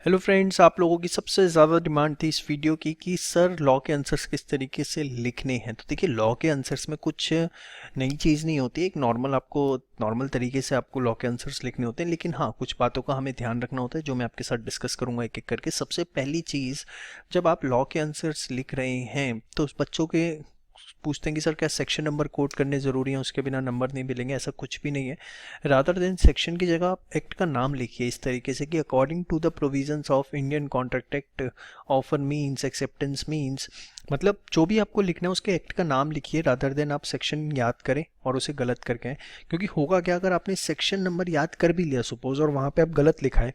Hello friends, आप लोगों की सबसे ज़्यादा डिमांड थी इस वीडियो की कि सर लॉ के आंसर्स किस तरीके से लिखने हैं। तो देखिए, लॉ के आंसर्स में कुछ नई चीज़ नहीं होती। एक नॉर्मल तरीके से आपको लॉ के आंसर्स लिखने होते हैं, लेकिन हाँ, कुछ बातों का हमें ध्यान रखना होता है जो मैं आपके साथ डिस्कस करूंगा एक एक करके। सबसे पहली चीज़, जब आप लॉ के आंसर्स लिख रहे हैं तो उस बच्चों के पूछते हैं कि सर क्या सेक्शन नंबर कोट करने ज़रूरी है, उसके बिना नंबर नहीं मिलेंगे। ऐसा कुछ भी नहीं है। रादर देन सेक्शन की जगह आप एक्ट का नाम लिखिए इस तरीके से कि according to the provisions of Indian Contract Act, offer means, acceptance means. मतलब जो भी आपको लिखना है उसके एक्ट का नाम लिखिए, रादर देन आप सेक्शन याद करें और उसे गलत करके आए। क्योंकि होगा क्या, अगर आपने सेक्शन नंबर याद कर भी लिया सपोज और वहाँ पे आप गलत लिखा है,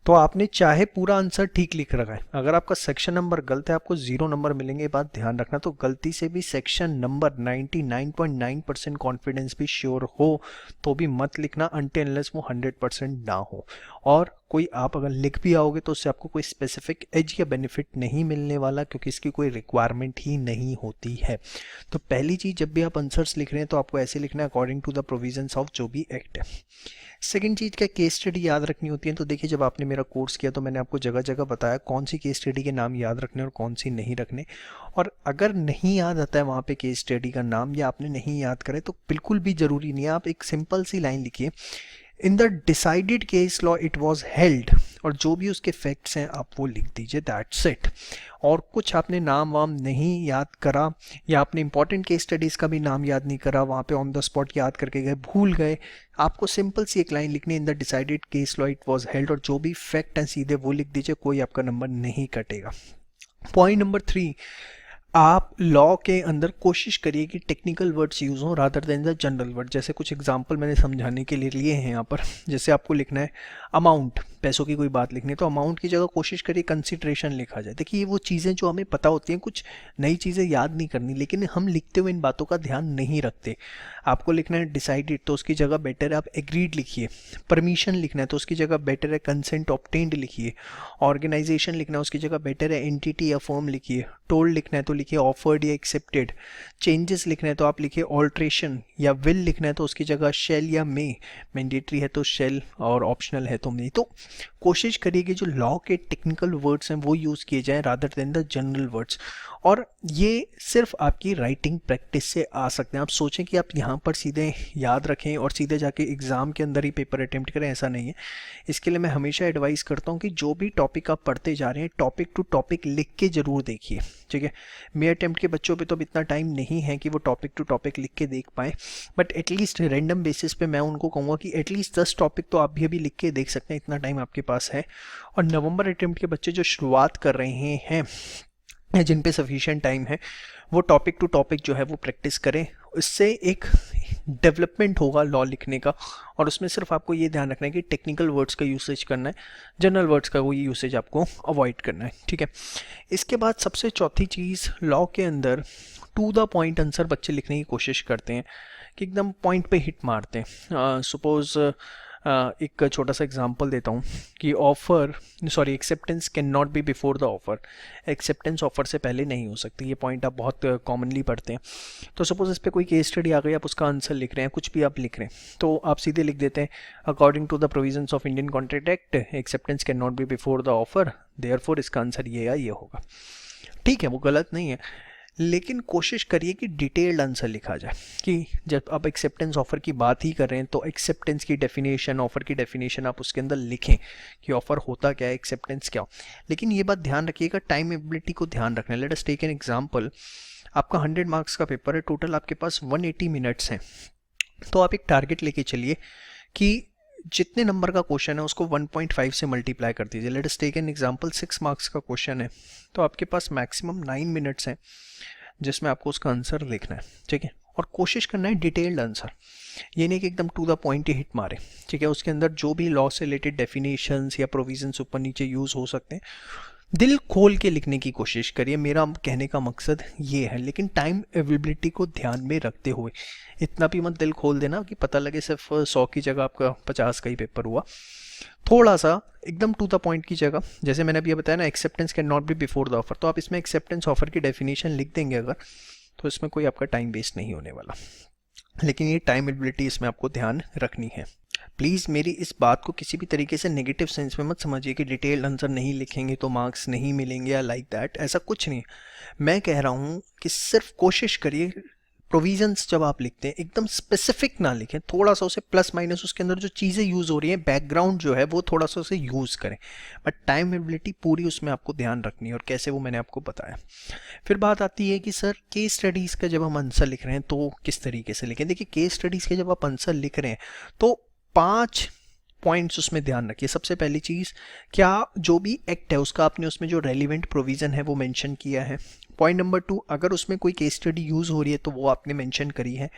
तो आपने चाहे पूरा आंसर ठीक लिख रखा है, अगर आपका सेक्शन नंबर गलत है आपको 0 नंबर मिलेंगे। ये बात ध्यान रखना। तो गलती से भी सेक्शन नंबर 99.9% कॉन्फिडेंस भी श्योर हो तो भी मत लिखना अनटिल अनलेस वो 100% ना हो। और कोई आप अगर लिख भी आओगे तो उससे आपको कोई स्पेसिफिक एज या बेनिफिट नहीं मिलने वाला, क्योंकि इसकी कोई रिक्वायरमेंट ही नहीं होती है। तो पहली चीज़, जब भी आप आंसर्स लिख रहे हैं तो आपको ऐसे लिखना है according to the provisions of जो भी एक्ट है। सेकंड चीज़, क्या केस स्टडी याद रखनी होती है। तो देखिए, जब आपने मेरा कोर्स किया तो मैंने आपको जगह जगह बताया कौन सी केस स्टडी के नाम याद रखने और कौन सी नहीं रखने। और अगर नहीं याद आता है वहाँ पे केस स्टडी का नाम या आपने नहीं याद करे तो बिल्कुल भी ज़रूरी नहीं है। आप एक सिंपल सी लाइन लिखिए, in the decided case law it was held, और जो भी उसके फैक्ट्स हैं आप वो लिख दीजिए, दैट्स इट। और कुछ आपने नाम वाम नहीं याद करा या आपने इंपॉर्टेंट केस स्टडीज़ का भी नाम याद नहीं करा, वहाँ पे ऑन द स्पॉट याद करके गए, भूल गए, आपको सिंपल सी एक लाइन लिखनी, in the decided case law it was held, और जो भी फैक्ट हैं सीधे वो लिख दीजिए, कोई आपका नंबर नहीं कटेगा। पॉइंट नंबर 3, आप लॉ के अंदर कोशिश करिए कि टेक्निकल वर्ड्स यूज़ हों rather than the general word. जैसे कुछ एग्जांपल मैंने समझाने के लिए लिए हैं यहाँ पर। जैसे आपको लिखना है अमाउंट, पैसों की कोई बात लिखनी है तो अमाउंट की जगह कोशिश करिए कंसिडरेशन लिखा जाए। देखिए, ये वो चीज़ें जो हमें पता होती हैं, कुछ नई चीज़ें याद नहीं करनी, लेकिन हम लिखते हुए इन बातों का ध्यान नहीं रखते। आपको लिखना है डिसाइडेड तो उसकी जगह बेटर है आप एग्रीड लिखिए। परमिशन लिखना है तो उसकी जगह बेटर है कंसेंट ऑब्टेन्ड लिखिए। ऑर्गेनाइजेशन लिखना है उसकी जगह बेटर है एंटिटी या फर्म लिखिए। टोल्ड लिखना है तो लिखिए ऑफर्ड या एक्सेप्टेड। चेंजेस लिखना है तो आप लिखिए ऑल्ट्रेशन, या विल लिखना है तो उसकी जगह शेल या मे। मैंडेटरी है तो शेल और ऑप्शनल है तो मे। तो कोशिश करिए कि जो लॉ के टेक्निकल वर्ड्स हैं वो यूज़ किए जाएं rather than the general words. और ये सिर्फ आपकी राइटिंग प्रैक्टिस से आ सकते हैं। आप सोचें कि आप यहाँ पर सीधे याद रखें और सीधे जाके एग्ज़ाम के अंदर ही पेपर अटेम्प्ट करें, ऐसा नहीं है। इसके लिए मैं हमेशा एडवाइस करता हूँ कि जो भी टॉपिक आप पढ़ते जा रहे हैं टॉपिक टू टॉपिक लिख के ज़रूर देखिए, ठीक है। मे अटेम्प्ट के बच्चों पे तो अब इतना टाइम नहीं है कि वो टॉपिक टू टॉपिक लिख के देख पाएँ, बट एटलीस्ट रैंडम बेसिस पे मैं उनको कहूँगा कि एटलीस्ट 10 टॉपिक तो आप भी अभी लिख के देख सकते हैं, इतना टाइम आपके पास है। और नवंबर अटेम्प्ट के बच्चे जो शुरुआत कर रहे हैं या जिन पे सफिशिएंट टाइम है, वो टॉपिक टू टॉपिक जो है वो प्रैक्टिस करें। इससे एक डेवलपमेंट होगा लॉ लिखने का। और उसमें सिर्फ आपको ये ध्यान रखना है कि टेक्निकल वर्ड्स का यूसेज करना है, जनरल वर्ड्स का कोई यूसेज आपको अवॉइड करना है, ठीक है। इसके बाद सबसे चौथी चीज़, लॉ के अंदर टू द पॉइंट आंसर बच्चे लिखने की कोशिश करते हैं कि एकदम पॉइंट पे हिट मारते हैं। सपोज एक छोटा सा एग्जांपल देता हूँ कि acceptance can not be before the offer. Acceptance offer से पहले नहीं हो सकती, ये पॉइंट आप बहुत कॉमनली पढ़ते हैं। तो सपोज इस पर कोई केस स्टडी आ गई, आप उसका आंसर लिख रहे हैं, कुछ भी आप लिख रहे हैं, तो आप सीधे लिख देते हैं according to the provisions of Indian Contract Act acceptance can not be before the offer, therefore इसका आंसर ये या ये होगा। ठीक है, वो गलत नहीं है, लेकिन कोशिश करिए कि डिटेल्ड आंसर लिखा जाए। कि जब आप एक्सेप्टेंस ऑफर की बात ही कर रहे हैं तो एक्सेप्टेंस की डेफिनेशन, ऑफर की डेफिनेशन आप उसके अंदर लिखें कि ऑफर होता क्या है, एक्सेप्टेंस क्या हो। लेकिन ये बात ध्यान रखिएगा, टाइम एबिलिटी को ध्यान रखना है। Let us take an example, आपका 100 मार्क्स का पेपर है, टोटल आपके पास 180 मिनट्स हैं। तो आप एक टारगेट लेके चलिए कि जितने नंबर का क्वेश्चन है उसको 1.5 से मल्टीप्लाई कर दीजिए। Let us take an example, 6 marks का क्वेश्चन है तो आपके पास मैक्सिमम 9 मिनट्स हैं जिसमें आपको उसका आंसर लिखना है, ठीक है। और कोशिश करना है डिटेल्ड आंसर, ये नहीं कि एकदम टू द पॉइंट ही हिट मारे, ठीक है। उसके अंदर जो भी लॉ से रिलेटेड डेफिनेशंस या प्रोविजंस ऊपर नीचे यूज़ हो सकते हैं, दिल खोल के लिखने की कोशिश करिए, मेरा कहने का मकसद ये है। लेकिन टाइम अवेलेबिलिटी को ध्यान में रखते हुए, इतना भी मत दिल खोल देना कि पता लगे सिर्फ 100 की जगह आपका 50 का ही पेपर हुआ। थोड़ा सा एकदम टू द पॉइंट की जगह, जैसे मैंने अभी बताया ना, acceptance can not be before the offer, तो आप इसमें एक्सेप्टेंस ऑफर की डेफिनेशन लिख देंगे अगर, तो इसमें कोई आपका टाइम वेस्ट नहीं होने वाला। लेकिन ये टाइम एबिलिटी इसमें आपको ध्यान रखनी है। प्लीज़ मेरी इस बात को किसी भी तरीके से नेगेटिव सेंस में मत समझिए कि डिटेल्ड आंसर नहीं लिखेंगे तो मार्क्स नहीं मिलेंगे या लाइक दैट, ऐसा कुछ नहीं। मैं कह रहा हूँ कि सिर्फ कोशिश करिए प्रोविजंस जब आप लिखते हैं एकदम स्पेसिफिक ना लिखें, थोड़ा सा उसे प्लस माइनस उसके अंदर जो चीज़ें यूज़ हो रही हैं बैकग्राउंड जो है वो थोड़ा सा उसे यूज़ करें, बट टाइमेबिलिटी पूरी उसमें आपको ध्यान रखनी है। और कैसे, वो मैंने आपको बताया। फिर बात आती है कि सर केस स्टडीज़ का जब हम आंसर लिख रहे हैं तो किस तरीके से लिखें। देखिए केस स्टडीज़ के जब आप आंसर लिख रहे हैं तो 5 पॉइंट्स उसमें ध्यान रखिए। सबसे पहली चीज़, क्या जो भी एक्ट है उसका आपने उसमें जो रेलिवेंट प्रोविज़न है वो मेंशन किया है। पॉइंट नंबर 2, अगर उसमें कोई केस स्टडी यूज़ हो रही है तो वो आपने मेंशन करी है।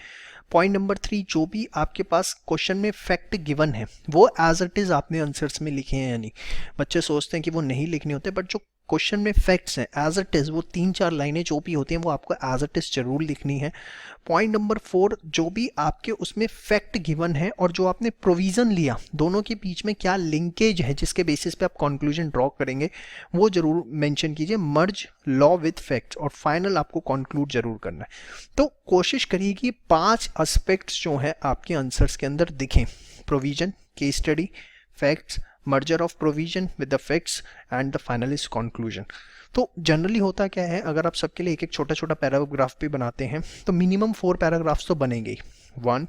पॉइंट नंबर 3, जो भी आपके पास क्वेश्चन में फैक्ट गिवन है वो एज इट इज़ आपने आंसर्स में लिखे हैं या नहीं। बच्चे सोचते हैं कि वो नहीं लिखने होते, बट जो क्वेश्चन में फैक्ट्स हैं एज इट इज़, वो 3-4 लाइनें जो भी होती हैं वो आपको एज इट इज़ जरूर लिखनी है। पॉइंट नंबर 4, जो भी आपके उसमें फैक्ट गिवन है और जो आपने प्रोविज़न लिया, दोनों के बीच में क्या लिंकेज है जिसके बेसिस पे आप कंक्लूजन ड्रॉ करेंगे वो जरूर मेंशन कीजिए। मर्ज लॉ विद फैक्ट्स, और फाइनल आपको कंक्लूड जरूर करना है। तो कोशिश करिए कि 5 एस्पेक्ट्स जो हैं आपके आंसर्स के अंदर दिखें: provision, case study, facts, merger of provision with the facts and the final is conclusion. तो जनरली होता क्या है, अगर आप सबके लिए एक एक छोटा छोटा पैराग्राफ भी बनाते हैं तो मिनिमम 4 पैराग्राफ्स तो बनेंगे, 1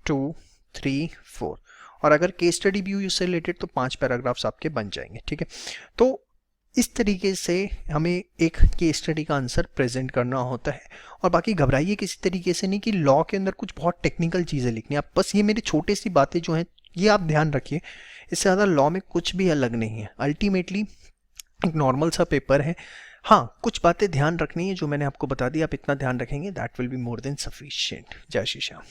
2 3 4, और अगर केस स्टडी भी हुई उससे रिलेटेड तो 5 पैराग्राफ्स आपके बन जाएंगे। ठीक है, तो इस तरीके से हमें एक केस स्टडी का आंसर प्रेजेंट करना होता है। और बाकी घबराइए किसी तरीके से नहीं कि लॉ के अंदर कुछ बहुत टेक्निकल चीज़ें लिखनी है। आप बस ये मेरी छोटी सी बातें जो हैं ये आप ध्यान रखिए, इससे ज़्यादा लॉ में कुछ भी अलग नहीं है। अल्टीमेटली एक नॉर्मल सा पेपर है। हाँ, कुछ बातें ध्यान रखनी है जो मैंने आपको बता दी, आप इतना ध्यान रखेंगे that will be more than sufficient. जय श्री श्याम।